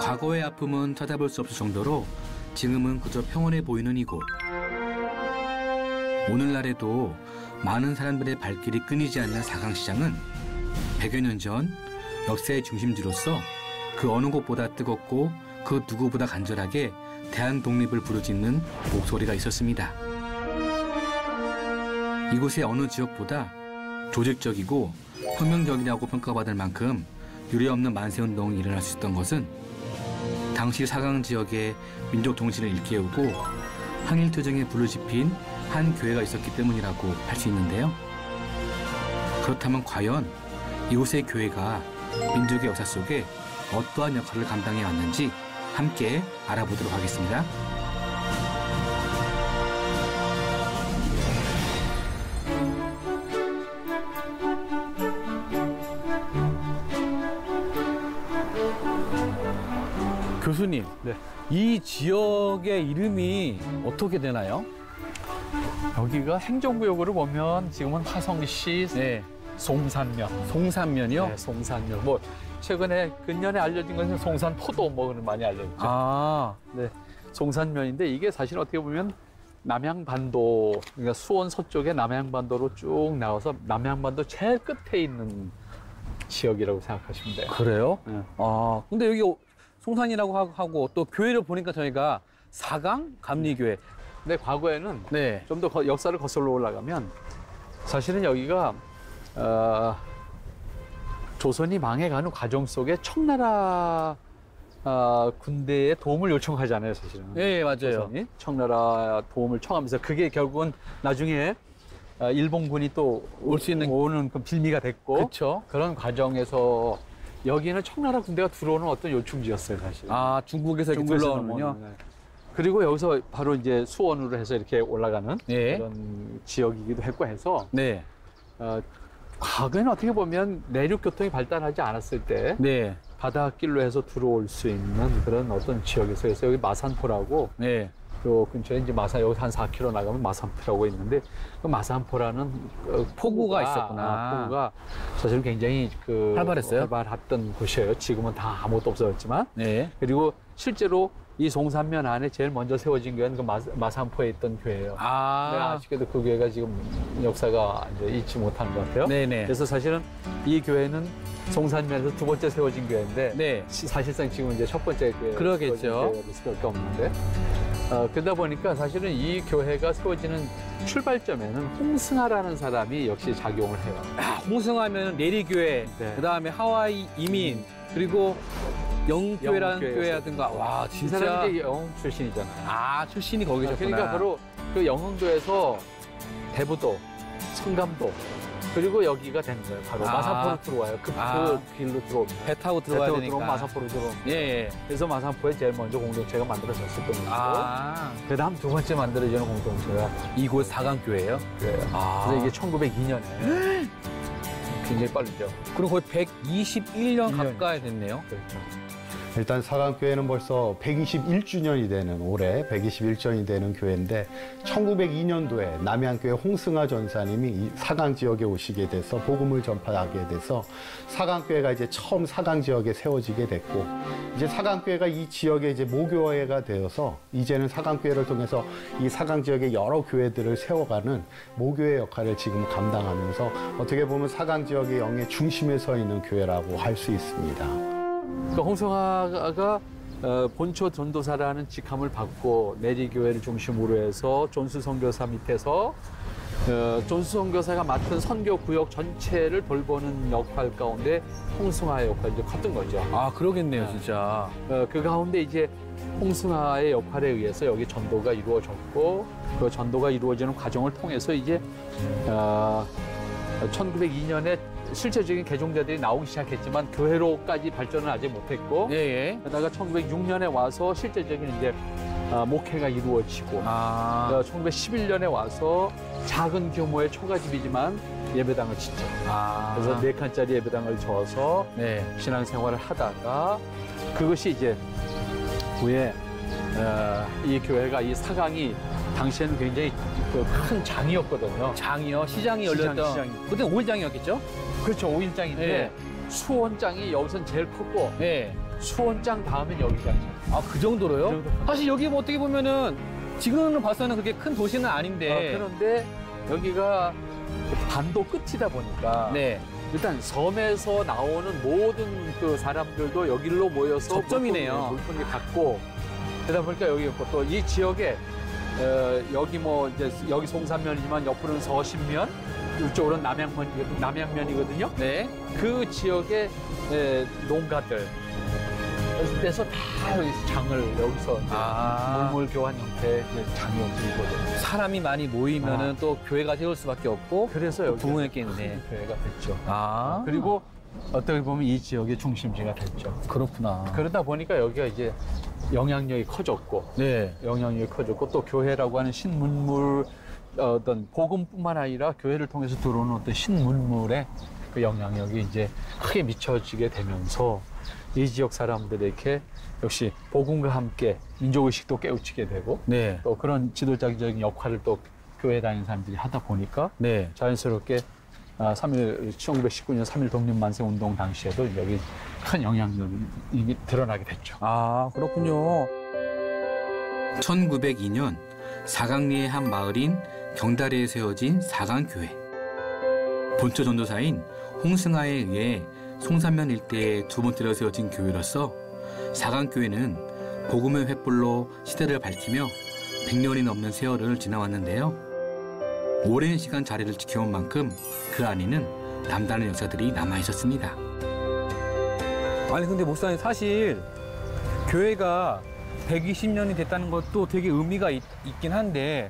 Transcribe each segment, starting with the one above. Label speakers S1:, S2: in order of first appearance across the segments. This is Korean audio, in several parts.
S1: 과거의 아픔은 찾아볼 수 없을 정도로 지금은 그저 평온해 보이는 이곳. 오늘날에도 많은 사람들의 발길이 끊이지 않는 사강시장은 100여 년 전 역사의 중심지로서 그 어느 곳보다 뜨겁고 그 누구보다 간절하게 대한 독립을 부르짖는 목소리가 있었습니다. 이곳의 어느 지역보다 조직적이고 혁명적이라고 평가받을 만큼 유례없는 만세운동이 일어날 수 있었던 것은 당시 사강 지역의 민족 정신을 일깨우고 항일투쟁에 불을 지핀 한 교회가 있었기 때문이라고 할 수 있는데요. 그렇다면 과연 이곳의 교회가 민족의 역사 속에 어떠한 역할을 감당해 왔는지 함께 알아보도록 하겠습니다.
S2: 교수님,
S3: 네.
S2: 이 지역의 이름이 어떻게 되나요?
S3: 여기가 행정구역으로 보면 지금은 화성시
S2: 네.
S3: 송산면.
S2: 송산면이요?
S3: 네, 송산면. 뭐 최근에 근년에 알려진 것은 송산포도 뭐는 많이 알려졌죠.
S2: 아,
S3: 네, 송산면인데 이게 사실 어떻게 보면 남양반도, 그러니까 수원 서쪽에 남양반도로 쭉 나와서 남양반도 제일 끝에 있는 지역이라고 생각하시면 돼요.
S2: 그래요?
S3: 네.
S2: 아, 근데 여기 송산이라고 하고 또 교회를 보니까 저희가 사강 감리교회.
S3: 근데 과거에는
S2: 네.
S3: 좀 더 역사를 거슬러 올라가면 사실은 여기가 조선이 망해가는 과정 속에 청나라 군대에 도움을 요청하잖아요, 사실은.
S2: 네, 맞아요.
S3: 조선이 청나라 도움을 청하면서 그게 결국은 나중에 일본군이 또
S2: 올 수 있는
S3: 오는 그 빌미가 됐고,
S2: 그렇죠.
S3: 그런 과정에서 여기는 청나라 군대가 들어오는 어떤 요충지였어요, 사실.
S2: 아, 중국에서 이렇게
S3: 중국에서
S2: 들러오는군요.
S3: 넘어오는, 네. 그리고 여기서 바로 이제 수원으로 해서 이렇게 올라가는
S2: 네.
S3: 그런 지역이기도 했고 해서
S2: 네.
S3: 과거에는 어떻게 보면 내륙 교통이 발달하지 않았을 때
S2: 네.
S3: 바닷길로 해서 들어올 수 있는 그런 어떤 지역에서 그래서 여기 마산포라고
S2: 네.
S3: 요 근처에 이제 여기 한 4km 나가면 마산포라고 있는데 그 마산포라는
S2: 포구가 있었구나.
S3: 포구가 사실 굉장히
S2: 활발했어요?
S3: 활발했던 곳이에요. 지금은 다 아무것도 없어졌지만.
S2: 네.
S3: 그리고 실제로 이 송산면 안에 제일 먼저 세워진 교회는 그 마산포에 있던 교회예요.
S2: 아.
S3: 아쉽게도 그 교회가 지금 역사가 이제 잊지 못하는 것 같아요.
S2: 네네.
S3: 그래서 사실은 이 교회는 송산면에서 두 번째 세워진 교회인데
S2: 네.
S3: 사실상 지금 이제 첫 번째 교회
S2: 그러겠죠.
S3: 될 수밖에 없는데 그러다 보니까 사실은 이 교회가 세워지는 출발점에는 홍승하라는 사람이 역시 작용을 해요.
S2: 아, 홍승하면 내리교회,
S3: 네.
S2: 그다음에 하와이 이민, 그리고 영교회라는
S3: 영교회에서.
S2: 교회라든가. 와,
S3: 이
S2: 진짜.
S3: 사람이 이제 영흥 출신이잖아요.
S2: 아, 출신이 거기셨구나.
S3: 그러니까 바로 그 영흥도에서 대부도, 성감도 그리고 여기가 되는 거예요. 바로
S2: 아.
S3: 마산포로 들어와요. 그 길로 들어옵니다.
S2: 배 타고 들어와야
S3: 대타고
S2: 되니까.
S3: 들어오면 마산포로 들어옵니다.
S2: 예, 예.
S3: 그래서 마산포에 제일 먼저 공동체가 만들어졌을 겁니다.
S2: 아,
S3: 그 다음 두 번째 만들어지는 공동체가
S2: 이곳 사강교회예요?
S3: 그래요.
S2: 아.
S3: 그래서 이게 1902년에 굉장히 빠르죠.
S2: 그럼 거의 121년
S3: 1년.
S2: 가까이 됐네요.
S3: 그렇죠.
S4: 일단 사강교회는 벌써 121주년이 되는 올해 121주년이 되는 교회인데 1902년도에 남양교회 홍승하 전사님이 이 사강 지역에 오시게 돼서 복음을 전파하게 돼서 사강교회가 이제 처음 사강 지역에 세워지게 됐고 이제 사강교회가 이 지역에 이제 모교회가 되어서 이제는 사강교회를 통해서 이 사강 지역의 여러 교회들을 세워가는 모교회 역할을 지금 감당하면서 어떻게 보면 사강 지역의 영의 중심에 서 있는 교회라고 할 수 있습니다.
S3: 그러니까 홍성화가 본초 전도사라는 직함을 받고 내리교회를 중심으로 해서 존수 선교사 밑에서 존수 선교사가 맡은 선교 구역 전체를 돌보는 역할 가운데 홍승화의 역할이 이제 컸던 거죠.
S2: 아, 그러겠네요, 진짜.
S3: 그 가운데 이제 홍승화의 역할에 의해서 여기 전도가 이루어졌고 그 전도가 이루어지는 과정을 통해서 이제 1902년에 실제적인 개종자들이 나오기 시작했지만 교회로까지 발전은 아직 못했고
S2: 예, 예.
S3: 그러다가 1906년에 와서 실제적인 이제 목회가 이루어지고 1911년에 와서 작은 규모의 초가집이지만 예배당을 짓죠. 그래서 4칸짜리 예배당을 져서
S2: 네.
S3: 신앙생활을 하다가 그것이 이제 후에 이 교회가 이 사강이 당시에는 굉장히 큰 장이었거든요.
S2: 장이요? 시장이 열렸던.
S3: 시장이.
S2: 그때 5일장이었겠죠?
S3: 그렇죠. 5일장인데
S2: 네.
S3: 수원장이 여기선 제일 크고
S2: 네.
S3: 수원장 다음엔 여기장이에요.
S2: 아, 그 정도로요?
S3: 그 정도.
S2: 사실 여기 뭐 어떻게 보면은 지금은 봐서는 그렇게 큰 도시는 아닌데.
S3: 그런데 여기가 반도 끝이다 보니까
S2: 네.
S3: 일단 섬에서 나오는 모든 그 사람들도 여기로 모여서
S2: 접점이네요.
S3: 물품이 같고 그러다 보니까 여기 있고 또 이 지역에 여기 뭐 이제 여기 송산면이지만 옆으로는 서신면 이쪽으로는 남양면이거든요.
S2: 네.
S3: 그 지역의 농가들 그래서 다 여기 장을 여기서 이제 물물 교환 형태의 장이 움직이거든요.
S2: 사람이 많이 모이면은 또 교회가 세울 수밖에 없고.
S3: 그래서 여기
S2: 부흥했겠네.
S3: 교회가 됐죠.
S2: 그리고
S3: 그리고 어떻게 보면 이 지역의 중심지가 됐죠.
S2: 그렇구나.
S3: 그러다 보니까 여기가 이제 영향력이 커졌고,
S2: 네.
S3: 영향력이 커졌고 또 교회라고 하는 신문물 어떤 복음뿐만 아니라 교회를 통해서 들어오는 어떤 신문물의 그 영향력이 이제 크게 미쳐지게 되면서 이 지역 사람들에게 역시 복음과 함께 민족의식도 깨우치게 되고
S2: 네.
S3: 또 그런 지도자적인 역할을 또 교회 다니는 사람들이 하다 보니까
S2: 네.
S3: 자연스럽게 1919년 3.1 독립만세운동 당시에도 여기 큰 영향력이 드러나게 됐죠.
S2: 그렇군요.
S1: 1902년 사강리의 한 마을인 경다리에 세워진 사강교회. 본처 전도사인 홍승아에 의해 송산면 일대에 두 번째로 세워진 교회로서 사강교회는 복음의 횃불로 시대를 밝히며 100년이 넘는 세월을 지나왔는데요. 오랜 시간 자리를 지켜온 만큼 그 안에는 남다른 역사들이 남아있었습니다.
S2: 아니 근데 목사님 사실 교회가 120년이 됐다는 것도 되게 의미가 있긴 한데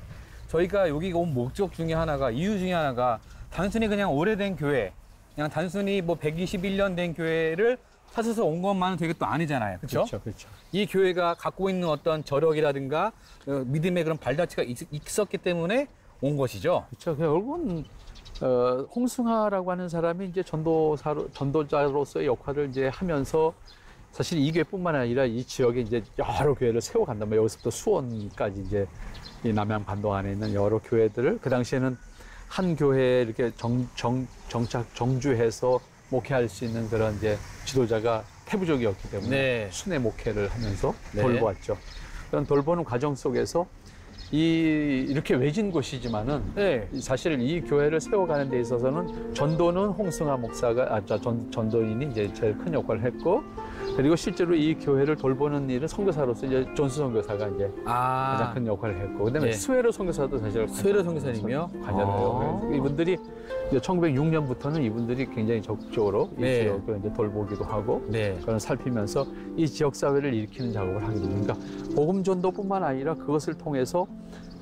S2: 저희가 여기 온 목적 중에 하나가 이유 중에 하나가 단순히 그냥 오래된 교회 그냥 단순히 뭐 121년 된 교회를 찾아서 온 것만은 되게 또 아니잖아요. 그렇죠?
S3: 그렇죠.
S2: 이 교회가 갖고 있는 어떤 저력이라든가 믿음의 그런 발자취가 있었기 때문에 온 것이죠.
S3: 그렇죠. 결국은 홍승하라고 하는 사람이 이제 전도자로서의 역할을 이제 하면서 사실 이 교회뿐만 아니라 이 지역에 이제 여러 교회를 세워간단 말이에요. 여기서부터 수원까지 이제 이 남양 반도 안에 있는 여러 교회들을 그 당시에는 한 교회에 이렇게 정주해서 목회할 수 있는 그런 이제 지도자가 태부족이었기 때문에
S2: 네.
S3: 순회 목회를 하면서
S2: 네.
S3: 돌보았죠. 그런 돌보는 과정 속에서 이렇게 외진 곳이지만은
S2: 네.
S3: 사실 이 교회를 세워가는 데 있어서는 전도는 홍승아 목사가 전도인이 이제 제일 큰 역할을 했고 그리고 실제로 이 교회를 돌보는 일은 선교사로서 이제 존수 선교사가 이제 가장 큰 역할을 했고 그다음에
S2: 네.
S3: 스웨르 선교사도 사실
S2: 스웨르 선교사님이요?
S3: 관여를 해요. 이분들이 이제 1906년부터는 이분들이 굉장히 적극적으로 이
S2: 네.
S3: 지역을 이제 돌보기도 하고
S2: 네.
S3: 그런 살피면서 이 지역 사회를 일으키는 작업을 하게 됩니다. 그러니까 복음 전도뿐만 아니라 그것을 통해서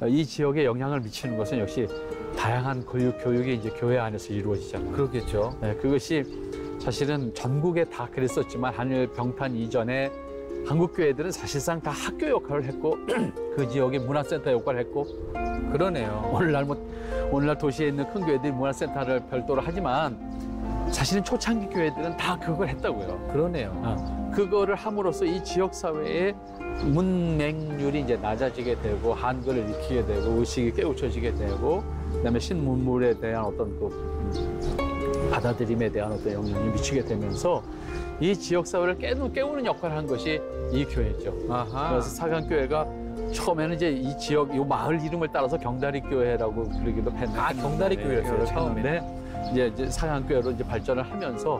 S3: 이 지역에 영향을 미치는 것은 역시 다양한 교육이 이제 교회 안에서 이루어지잖아요.
S2: 그렇겠죠.
S3: 네, 그것이 사실은 전국에 다 그랬었지만 한일 병탄 이전에 한국 교회들은 사실상 다 학교 역할을 했고 그 지역의 문화센터 역할을 했고
S2: 그러네요.
S3: 오늘날 도시에 있는 큰 교회들이 문화센터를 별도로 하지만 사실은 초창기 교회들은 다 그걸 했다고요.
S2: 그러네요.
S3: 그거를 함으로써 이 지역 사회의 문맹률이 이제 낮아지게 되고 한글을 익히게 되고 의식이 깨우쳐지게 되고 그다음에 신문물에 대한 어떤 그 받아들임에 대한 어떤 영향이 미치게 되면서 이 지역 사회를 깨우는 역할을 한 것이 이 교회죠. 그래서 사강교회가 처음에는 이제 이 지역, 이 마을 이름을 따라서 경다리교회라고 부르기도 했는데.
S2: 경다리교회였어요, 처음에.
S3: 이제 사강교회로 이제 발전을 하면서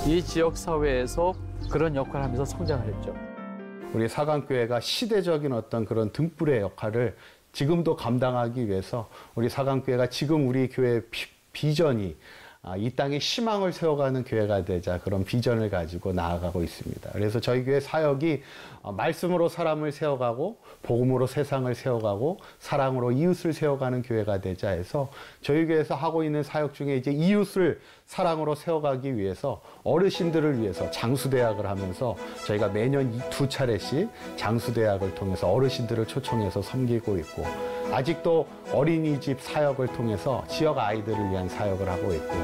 S3: 이 지역 사회에서 그런 역할을 하면서 성장을 했죠.
S4: 우리 사강교회가 시대적인 어떤 그런 등불의 역할을 지금도 감당하기 위해서 우리 사강교회가 지금 우리 교회 비전이 이 땅에 희망을 세워가는 교회가 되자 그런 비전을 가지고 나아가고 있습니다. 그래서 저희 교회 사역이 말씀으로 사람을 세워가고 복음으로 세상을 세워가고 사랑으로 이웃을 세워가는 교회가 되자 해서 저희 교회에서 하고 있는 사역 중에 이제 이웃을 사랑으로 세워가기 위해서 어르신들을 위해서 장수대학을 하면서 저희가 매년 2차례씩 장수대학을 통해서 어르신들을 초청해서 섬기고 있고 아직도 어린이집 사역을 통해서 지역 아이들을 위한 사역을 하고 있고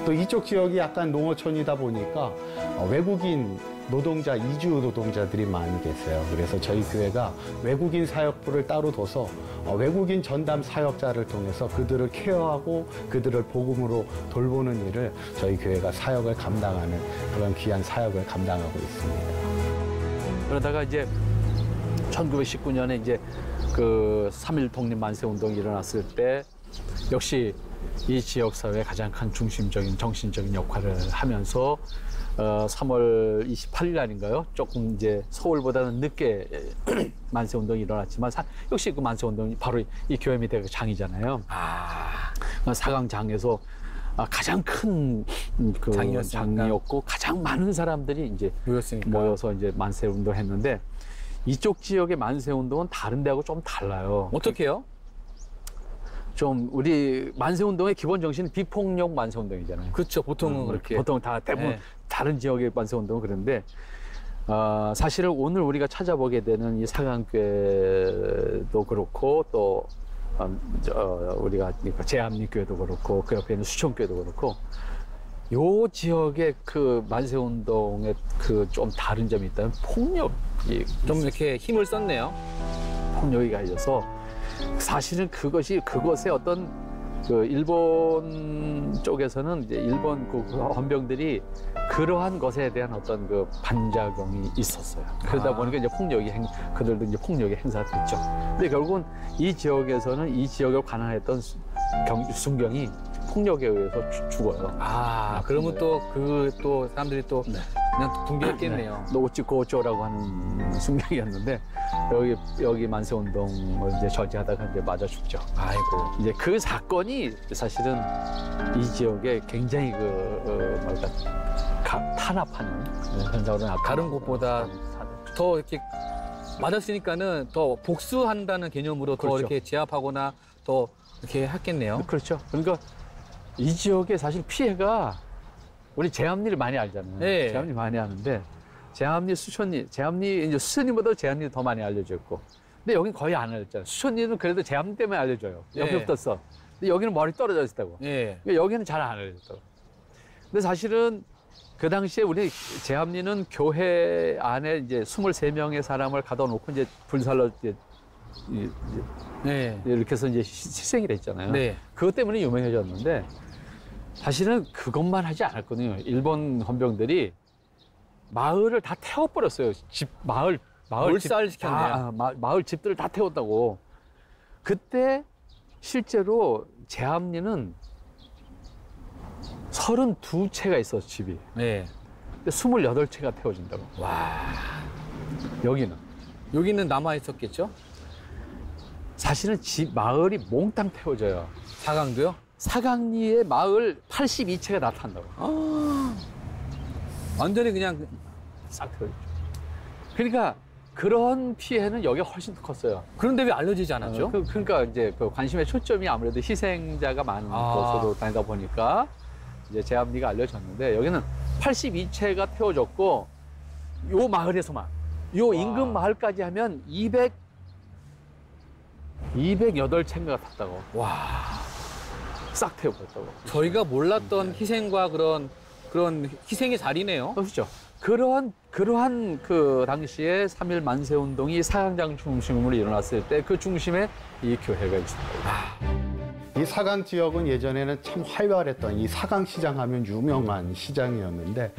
S4: 또 이쪽 지역이 약간 농어촌이다 보니까 외국인 노동자, 이주 노동자들이 많이 계세요. 그래서 저희 교회가 외국인 사역부를 따로 둬서 외국인 전담 사역자를 통해서 그들을 케어하고 그들을 복음으로 돌보는 일을 저희 교회가 사역을 감당하는 그런 귀한 사역을 감당하고 있습니다.
S3: 그러다가 이제 1919년에 이제 그 3.1 독립 만세 운동이 일어났을 때 역시 이 지역 사회의 가장 큰 중심적인 정신적인 역할을 하면서 3월 28일 날인가요? 조금 이제 서울보다는 늦게 만세 운동이 일어났지만 역시 그 만세 운동이 바로 이 교회 밑에 장이잖아요. 사강장에서 가장 큰 그 장이었고 가장 많은 사람들이 이제 모여서 이제 만세 운동했는데 이쪽 지역의 만세 운동은 다른 데하고 좀 달라요.
S2: 어떻게요?
S3: 좀 우리 만세 운동의 기본 정신은 비폭력 만세 운동이잖아요.
S2: 그렇죠. 보통은 그렇게.
S3: 보통 다 대부분 다른 지역의 만세 운동은 그런데 사실은 오늘 우리가 찾아보게 되는 이 사강교회도 그렇고 또 우리가 제암리교회도 그렇고 그 옆에 있는 수천교회도 그렇고 요 지역의 그 만세 운동의 그 좀 다른 점이 있다면 폭력이
S2: 좀 이렇게 힘을 썼네요.
S3: 폭력이 가해져서 사실은 그것의 어떤 그 일본 쪽에서는 이제 일본 그 헌병들이 그러한 것에 대한 어떤 그 반작용이 있었어요. 그러다 보니까 이제 그들도 이제 폭력이 행사됐죠. 근데 결국은 이 지역에서는 이 지역을 관할했던 순경이 폭력에 의해서 죽어요.
S2: 그러면 또 사람들이 또 그냥 붕괴했겠네요.
S3: 노치코초라고 하는 순경이었는데 여기 만세 운동을 이제 저지하다가 이제 맞아 죽죠.
S2: 아이고.
S3: 이제 그 사건이 사실은 이 지역에 굉장히 탄압하는 현장으로 나타나고
S2: 다른 곳보다 더 이렇게 맞았으니까는 더 복수한다는 개념으로
S3: 그렇죠.
S2: 더 이렇게 제압하거나 더 이렇게 했겠네요.
S3: 그렇죠. 그러니까 이 지역에 사실 피해가 우리 제암리를 많이 알잖아요.
S2: 네.
S3: 제암리 많이 아는데 제암리, 수천리, 이제 수천리보다 제암리 더 많이 알려져 있고, 근데 여긴 거의 안 알려졌잖아요. 수천리는 그래도 제암리 때문에 알려져요. 여기
S2: 네.
S3: 붙었어. 근데 여기는 머리 떨어져 있다고.
S2: 예.
S3: 그러니까 여기는 잘 안 알려졌다고. 근데 사실은 그 당시에 우리 제암리는 교회 안에 이제 23명의 사람을 가둬놓고 이제 불살로 이렇게 해서 이제 희생이 됐잖아요.
S2: 네.
S3: 그것 때문에 유명해졌는데 사실은 그것만 하지 않았거든요. 일본 헌병들이 마을을 다 태워버렸어요. 마을
S2: 몰살시켰네요.
S3: 마을 집들을 다 태웠다고. 그때 실제로 제암리는 32채가 있었어, 집이.
S2: 네.
S3: 근데 28채가 태워진다고.
S2: 와.
S3: 여기는
S2: 남아 있었겠죠?
S3: 사실은 마을이 몽땅 태워져요.
S2: 사강도요?
S3: 사강리의 마을 82채가 나타난다고.
S2: 완전히 그냥
S3: 싹 태워져. 그러니까 그런 피해는 여기가 훨씬 더 컸어요.
S2: 그런데 왜 알려지지 않았죠?
S3: 그러니까 이제 그 관심의 초점이 아무래도 희생자가 많은 곳으로 다니다 보니까 이제 제암리가 알려졌는데 여기는 82채가 태워졌고 요 마을에서만 요 인근 마을까지 하면 208채인가 탔다고.
S2: 와.
S3: 싹 태워버렸다고.
S2: 저희가 몰랐던 희생과 그런 희생의 자리네요.
S3: 그렇죠. 그러한 그 당시에 3.1 만세 운동이 사강장 중심으로 일어났을 때 그 중심에 이 교회가 있습니다.
S4: 이 사강 지역은 예전에는 참 활발했던 이 사강시장 하면 유명한 시장이었는데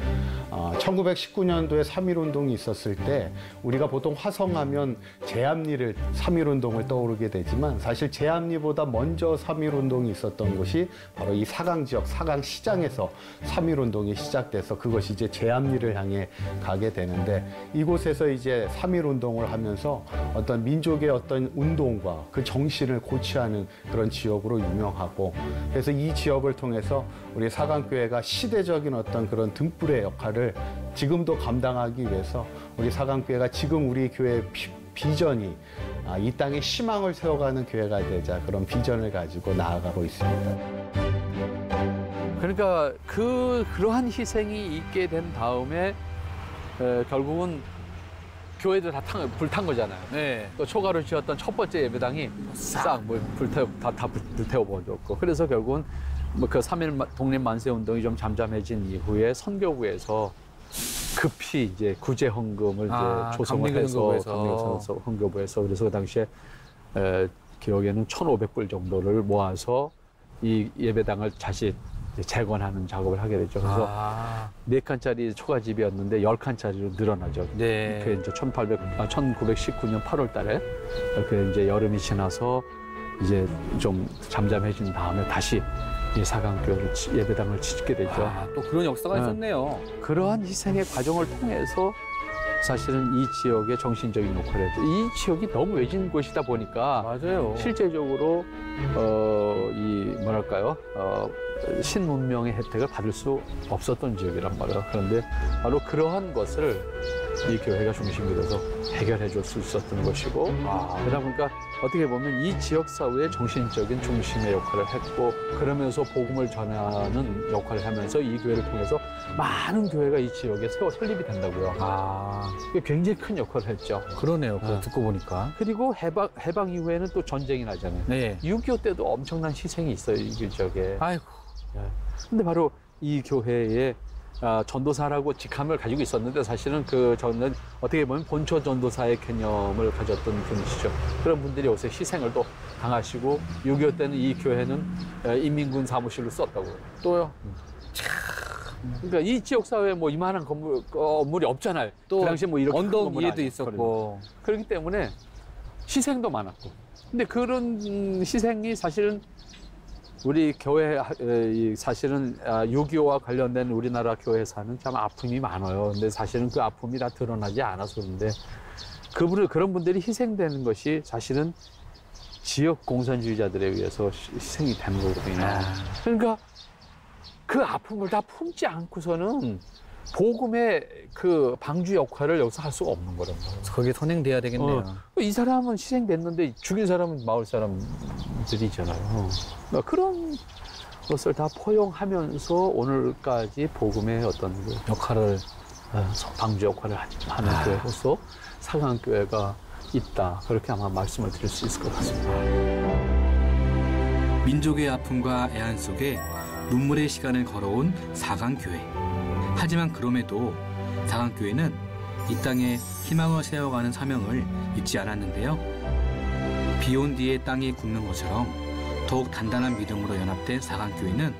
S4: 1919년도에 3.1운동이 있었을 때 우리가 보통 화성하면 제암리를 3.1운동을 떠오르게 되지만 사실 제암리보다 먼저 3.1운동이 있었던 곳이 바로 이 사강 지역 사강시장에서 3.1운동이 시작돼서 그것이 이제 제암리를 향해 가게 되는데 이곳에서 이제 3.1운동을 하면서 어떤 민족의 어떤 운동과 그 정신을 고취하는 그런 지역으로 유명하고 그래서 이 지역을 통해서 우리 사강교회가 시대적인 어떤 그런 등불의 역할을 지금도 감당하기 위해서 우리 사강교회가 지금 우리 교회의 비전이 이 땅에 희망을 세워가는 교회가 되자 그런 비전을 가지고 나아가고 있습니다.
S3: 그러니까 그러한 희생이 있게 된 다음에 결국은 교회도 다 불탄 거잖아요.
S2: 네.
S3: 또 초가로 지었던 첫 번째 예배당이 싹 불태워버렸고 그래서 결국은 그 3.1 독립 만세 운동이 좀 잠잠해진 이후에 선교부에서 급히 이제 구제 헌금을 이제 조성을 해서 헌교부에서 그래서 그 당시에 기억에는 1,500불 정도를 모아서 이 예배당을 다시 이제 재건하는 작업을 하게 되죠. 그래서
S2: 아,
S3: 4칸짜리 초가집이었는데 10칸짜리로 늘어나죠.
S2: 네.
S3: 그게 이제 1919년 8월 달에 그 이제 여름이 지나서 이제 좀 잠잠해진 다음에 다시 이 사강교회를 예배당을 짓게 되죠.
S2: 아, 또 그런 역사가
S3: 네.
S2: 있었네요.
S3: 그러한 희생의 과정을 통해서 사실은 이 지역의 정신적인 역할을 했죠. 이 지역이 너무 외진 곳이다 보니까
S2: 맞아요.
S3: 실제적으로 이 뭐랄까요 신문명의 혜택을 받을 수 없었던 지역이란 말이에요. 그런데 바로 그러한 것을 이 교회가 중심이 돼서 해결해 줄 수 있었던 것이고 그러다 보니까 어떻게 보면 이 지역 사회의 정신적인 중심의 역할을 했고 그러면서 복음을 전하는 역할을 하면서 이 교회를 통해서 많은 교회가 이 지역에 설립이 된다고요.
S2: 아,
S3: 이게 굉장히 큰 역할을 했죠.
S2: 그러네요. 그거
S3: 네.
S2: 듣고 보니까.
S3: 그리고 해방 이후에는 또 전쟁이 나잖아요.
S2: 네.
S3: 6.25 때도 엄청난 희생이 있어요, 이 지역에.
S2: 아이고.
S3: 근데 바로 이 교회에 전도사라고 직함을 가지고 있었는데 사실은 그 저는 어떻게 보면 본초 전도사의 개념을 가졌던 분이시죠. 그런 분들이 요새 희생을 또 당하시고 6.25 때는 이 교회는 인민군 사무실로 썼다고요.
S2: 또요.
S3: 그러니까 이 지역 사회에 뭐 이만한 건물이 없잖아요.
S2: 또
S3: 그 당시에 뭐 이렇게 큰
S2: 언덕
S3: 건물은
S2: 위에도
S3: 아니었거든요.
S2: 있었고.
S3: 그렇기 때문에 희생도 많았고. 근데 그런 희생이 사실은 우리 교회 사실은 6.25와 관련된 우리나라 교회사는 참 아픔이 많아요. 근데 사실은 그 아픔이 다 드러나지 않아서 그런데 그런 분들이 희생되는 것이 사실은 지역 공산주의자들에 의해서 희생이 되는 거거든요. 그러니까 그 아픔을 다 품지 않고서는 복음의 그 방주 역할을 여기서 할 수가 없는 거란 말이에요.
S2: 거기에 선행돼야 되겠네요.
S3: 이 사람은 희생됐는데 죽인 사람은 마을 사람들이잖아요. 그러니까 그런 것을 다 포용하면서 오늘까지 복음의 어떤 그
S2: 역할을.
S3: 방주 역할을 하는 교회로서 사강교회가 있다. 그렇게 아마 말씀을 드릴 수 있을 것 같습니다.
S1: 민족의 아픔과 애환 속에 눈물의 시간을 걸어온 사강교회. 하지만 그럼에도 사강교회는 이 땅에 희망을 세워가는 사명을 잊지 않았는데요. 비온 뒤에 땅이 굳는 것처럼 더욱 단단한 믿음으로 연합된 사강교회는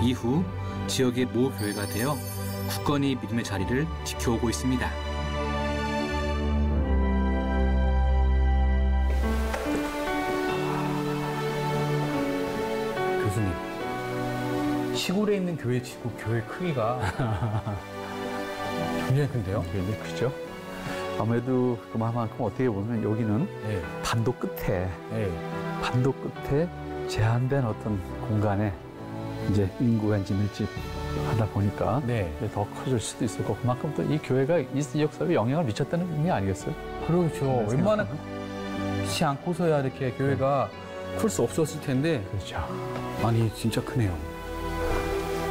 S1: 이후 지역의 모 교회가 되어 굳건히 믿음의 자리를 지켜오고 있습니다.
S2: 교수님. 시골에 있는 교회 치고 교회 크기가 굉장히 큰데요?
S3: 굉장히 크죠. 아무래도 그만큼 어떻게 보면 여기는
S2: 네.
S3: 반도 끝에
S2: 네.
S3: 제한된 어떤 공간에 이제 인구가 이제 밀집하다 보니까
S2: 네.
S3: 더 커질 수도 있을 거고 그만큼 또 이 교회가 이 지역 사회에 영향을 미쳤다는 의미 아니겠어요?
S2: 그렇죠. 웬만한
S3: 생각하면?
S2: 그렇지 않고서야 이렇게 교회가 클 수 없었을 텐데.
S3: 그렇죠.
S2: 아니, 진짜 크네요.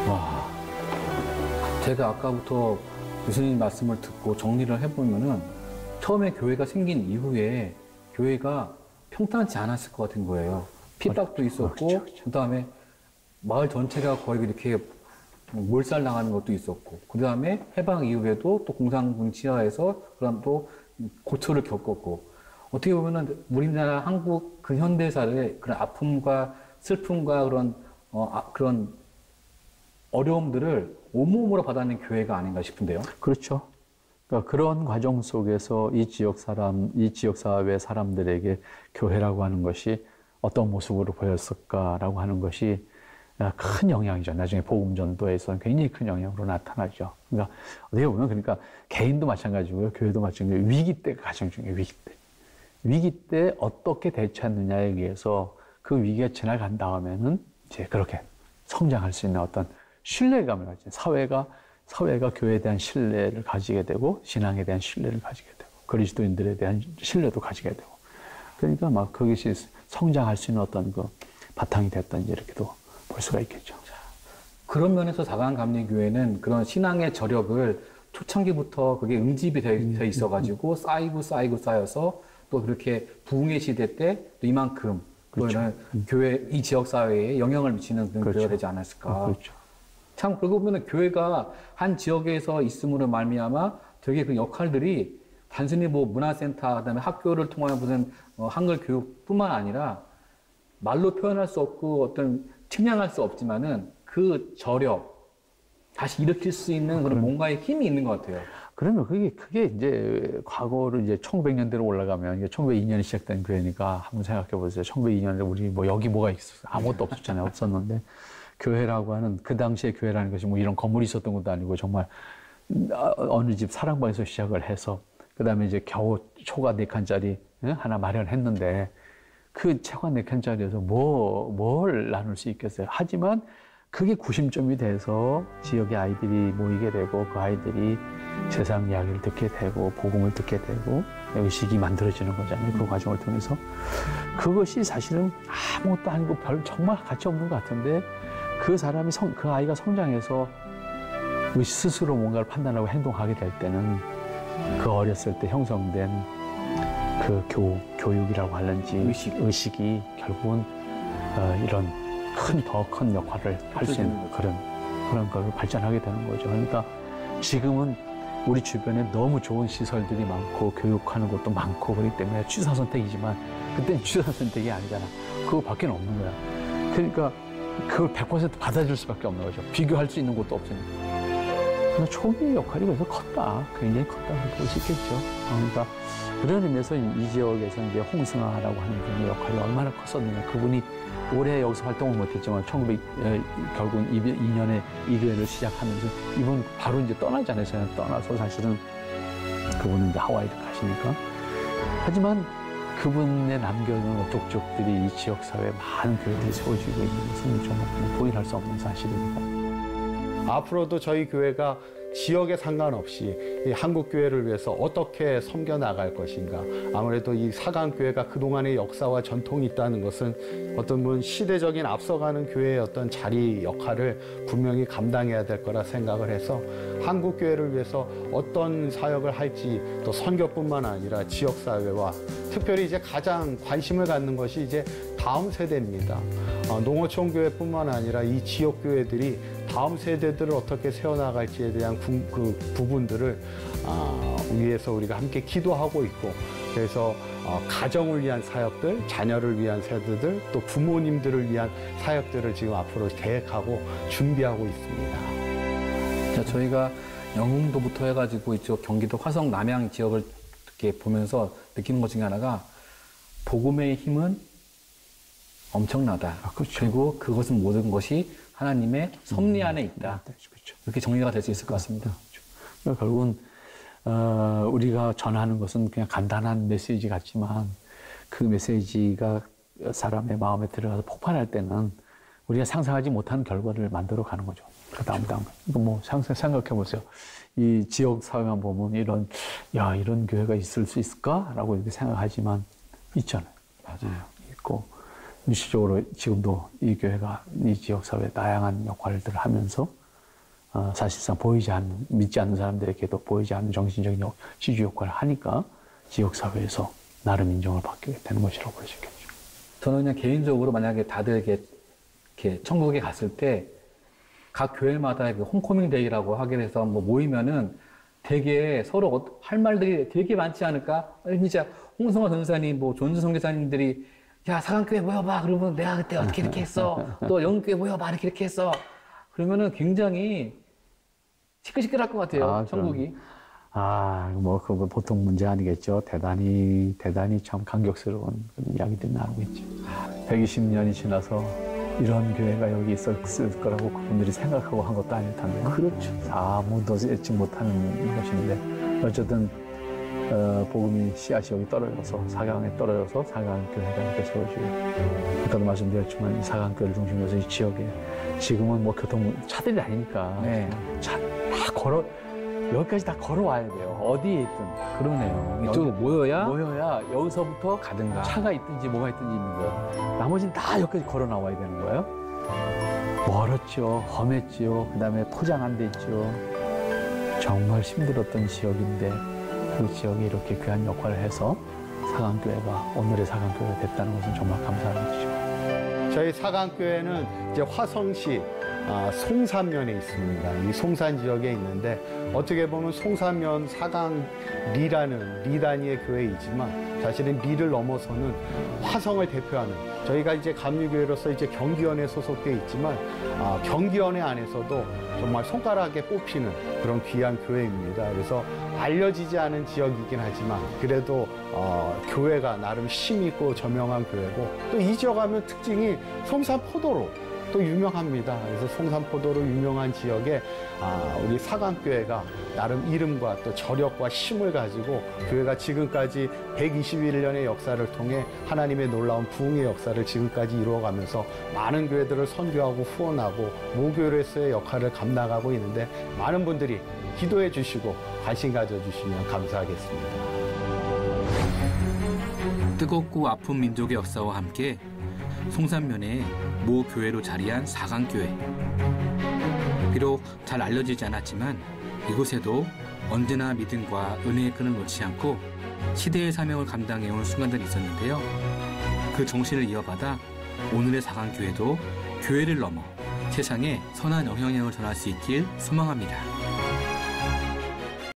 S2: 와. 제가 아까부터 교수님 말씀을 듣고 정리를 해보면은 처음에 교회가 생긴 이후에 교회가 평탄치 않았을 것 같은 거예요. 핍박도 있었고, 그다음에 마을 전체가 거의 이렇게 몰살 당하는 것도 있었고, 그다음에 해방 이후에도 또 공산군 치하에서 그런 또 고초를 겪었고, 어떻게 보면은 우리나라 한국 그 현대사의 그런 아픔과 슬픔과 그런 어려움들을 온몸으로 받아낸 교회가 아닌가 싶은데요.
S3: 그렇죠. 그러니까 그런 과정 속에서 이 지역 사회 사람들에게 교회라고 하는 것이 어떤 모습으로 보였을까라고 하는 것이 큰 영향이죠. 나중에 복음 전도에서는 굉장히 큰 영향으로 나타나죠. 그러니까 어떻게 보면 그러니까 개인도 마찬가지고요, 교회도 마찬가지고 위기 때가 가장 중요해요. 위기 때. 위기 때 어떻게 대처했느냐에 의해서 그 위기가 지나간 다음에는 이제 그렇게 성장할 수 있는 어떤 신뢰감을 가지고 사회가 교회에 대한 신뢰를 가지게 되고 신앙에 대한 신뢰를 가지게 되고 그리스도인들에 대한 신뢰도 가지게 되고 그러니까 막 그것이 성장할 수 있는 어떤 그 바탕이 됐다 이렇게도 볼 수가 있겠죠.
S2: 그런 면에서 사강감리교회는 그런 신앙의 저력을 초창기부터 그게 응집이 돼 있어가지고 쌓여서 또 그렇게 부흥의 시대 때 또 이만큼
S3: 그렇죠.
S2: 교회 이 지역 사회에 영향을 미치는 그런
S3: 그렇죠.
S2: 교회가 되지 않았을까.
S3: 그렇죠.
S2: 참 그러고 보면 교회가 한 지역에서 있음으로 말미암아 되게 그 역할들이 단순히 뭐 문화센터 그다음에 학교를 통한 무슨 한글 교육뿐만 아니라 말로 표현할 수 없고 어떤 측량할 수 없지만은 그 그 저력 다시 일으킬 수 있는 그런 뭔가의 힘이 있는 것 같아요.
S3: 그러면 그게 이제 과거로 이제 1900년대로 올라가면 이게 1902년에 시작된 교회니까 한번 생각해 보세요. 1902년에 우리 뭐 여기 뭐가 있었어요? 아무것도 없었잖아요. 없었는데 교회라고 하는 그 당시의 교회라는 것이 뭐 이런 건물이 있었던 것도 아니고 정말 어느 집 사랑방에서 시작을 해서 그다음에 이제 겨우 초가 4칸짜리 하나 마련했는데 그 초가 4칸짜리에서 뭘 나눌 수 있겠어요. 하지만 그게 구심점이 돼서 지역의 아이들이 모이게 되고 그 아이들이 세상 이야기를 듣게 되고 복음을 듣게 되고 의식이 만들어지는 거잖아요. 그 과정을 통해서 그것이 사실은 아무것도 아니고 정말 가치 없는 것 같은데 그 사람이 그 아이가 성장해서 스스로 뭔가를 판단하고 행동하게 될 때는 그 어렸을 때 형성된 그 교육이라고 하는지 의식이 결국은 이런 더 큰 역할을 할 수 있는 그런 걸 발전하게 되는 거죠. 그러니까 지금은 우리 주변에 너무 좋은 시설들이 많고 교육하는 것도 많고 그렇기 때문에 취사 선택이지만 그때는 취사 선택이 아니잖아. 그거밖에 없는 거야. 그러니까 그걸 100% 받아줄 수밖에 없는 거죠. 비교할 수 있는 것도 없으니까. 그러니까 초기의 역할이 그래서 컸다. 굉장히 컸다고 볼 수 있겠죠. 그러니까 그런 의미에서 이 지역에서 이제 홍승아라고 하는 분의 역할이 얼마나 컸었느냐. 그분이 오래 여기서 활동을 못했지만 결국 2년에 이 교회를 시작하면서 이분 바로 이제 떠나잖아요. 떠나서 사실은 그분은 이제 하와이를 가시니까. 하지만 그분의 남겨놓은 족적들이 이 지역사회에 많은 교회들이 세워지고 있는 것은 정말 부인할 수 없는 사실입니다.
S4: 앞으로도 저희 교회가 지역에 상관없이 이 한국교회를 위해서 어떻게 섬겨나갈 것인가. 아무래도 이 사강교회가 그동안의 역사와 전통이 있다는 것은 어떤 분 시대적인 앞서가는 교회의 어떤 자리 역할을 분명히 감당해야 될 거라 생각을 해서 한국교회를 위해서 어떤 사역을 할지 또 선교뿐만 아니라 지역사회와 특별히 이제 가장 관심을 갖는 것이 이제 다음 세대입니다. 농어촌교회뿐만 아니라 이 지역교회들이 다음 세대들을 어떻게 세워나갈지에 대한 그 부분들을 위해서 우리가 함께 기도하고 있고 그래서 가정을 위한 사역들, 자녀를 위한 세대들, 또 부모님들을 위한 사역들을 지금 앞으로 계획하고 준비하고 있습니다.
S2: 자, 저희가 영흥도부터 해가지고 이쪽 경기도 화성 남양 지역을 이렇게 보면서 느끼는 것 중에 하나가 복음의 힘은 엄청나다.
S3: 그렇죠.
S2: 그리고 그것은 모든 것이 하나님의 섭리 안에 있다.
S3: 그렇죠.
S2: 이렇게 정리가 될 수 있을 것 같습니다.
S3: 그러니까 결국은 우리가 전하는 것은 그냥 간단한 메시지 같지만 그 메시지가 사람의 마음에 들어가서 폭발할 때는 우리가 상상하지 못한 결과를 만들어 가는 거죠. 그 다음. 그러니까 뭐 생각해 보세요. 이 지역 사회만 보면 이런 교회가 있을 수 있을까라고 이렇게 생각하지만 있잖아요.
S2: 맞아요.
S3: 있고 일시적으로 지금도 이 교회가 이 지역 사회에 다양한 역할들을 하면서 사실상 믿지 않는 사람들에게도 보이지 않는 정신적인 지주 역할을 하니까 지역 사회에서 나름 인정을 받게 되는 것이라고 볼 수 있겠죠.
S2: 저는 그냥 개인적으로 만약에 다들 이렇게 천국에 갔을 때 각 교회마다 그 홈커밍 데이라고 하게 돼서 뭐 모이면은 되게 서로 할 말들이 되게 많지 않을까? 진짜 홍성화 전사님, 뭐 존수 선교사님들이 야, 사강교회 모여봐. 그러면 내가 그때 어떻게 이렇게 했어. 또 영교회 모여봐. 이렇게 했어. 그러면은 굉장히 시끌시끌할 것 같아요. 천국이.
S3: 그거 보통 문제 아니겠죠. 대단히 참 감격스러운 이야기들이 나오겠죠. 120년이 지나서 이런 교회가 여기 있었을 거라고 그분들이 생각하고 한 것도 아닐 텐데. 그렇죠. 아무도 예측 못하는 것인데 어쨌든 복음이 씨앗이 여기 떨어져서 사강에 떨어져서 사강교회가 이렇게 세워지고 아까도 말씀드렸지만 이 사강교회를 중심으로 해서 이 지역에 지금은 뭐 차들이 다니니까 차 다 여기까지 다 걸어와야 돼요. 어디에 있든.
S2: 그러네요. 이쪽으로 모여야
S3: 여기서부터
S2: 가든가.
S3: 차가 있든지 뭐가 있든지 있는 거예요. 나머지는 다 여기까지 걸어 나와야 되는 거예요. 멀었죠. 험했죠. 그다음에 포장 안 됐죠. 정말 힘들었던 지역인데 그 지역에 이렇게 귀한 역할을 해서 사강교회가 오늘의 사강교회가 됐다는 것은 정말 감사한 일이죠.
S4: 저희 사강교회는 이제 화성시 송산면에 있습니다. 이 송산 지역에 있는데 어떻게 보면 송산면 사강리라는 리 단위의 교회이지만 사실은 리를 넘어서는 화성을 대표하는 저희가 이제 감리교회로서 이제 경기원에 소속돼 있지만 경기원회 안에서도 정말 손가락에 뽑히는 그런 귀한 교회입니다. 그래서 알려지지 않은 지역이긴 하지만 그래도 교회가 나름 힘있고 저명한 교회고 또 이 지역 하면 특징이 송산포도로 또 유명합니다. 그래서 송산포도로 유명한 지역에 우리 사강교회가 나름 이름과 또 저력과 힘을 가지고 교회가 지금까지 121년의 역사를 통해 하나님의 놀라운 부흥의 역사를 지금까지 이루어가면서 많은 교회들을 선교하고 후원하고 모교로서의 역할을 감당하고 있는데 많은 분들이 기도해 주시고 관심 가져주시면 감사하겠습니다.
S1: 뜨겁고 아픈 민족의 역사와 함께 송산면에 모 교회로 자리한 사강교회. 비록 잘 알려지지 않았지만 이곳에도 언제나 믿음과 은혜의 끈을 놓지 않고 시대의 사명을 감당해온 순간들이 있었는데요. 그 정신을 이어받아 오늘의 사강교회도 교회를 넘어 세상에 선한 영향력을 전할 수 있길 소망합니다.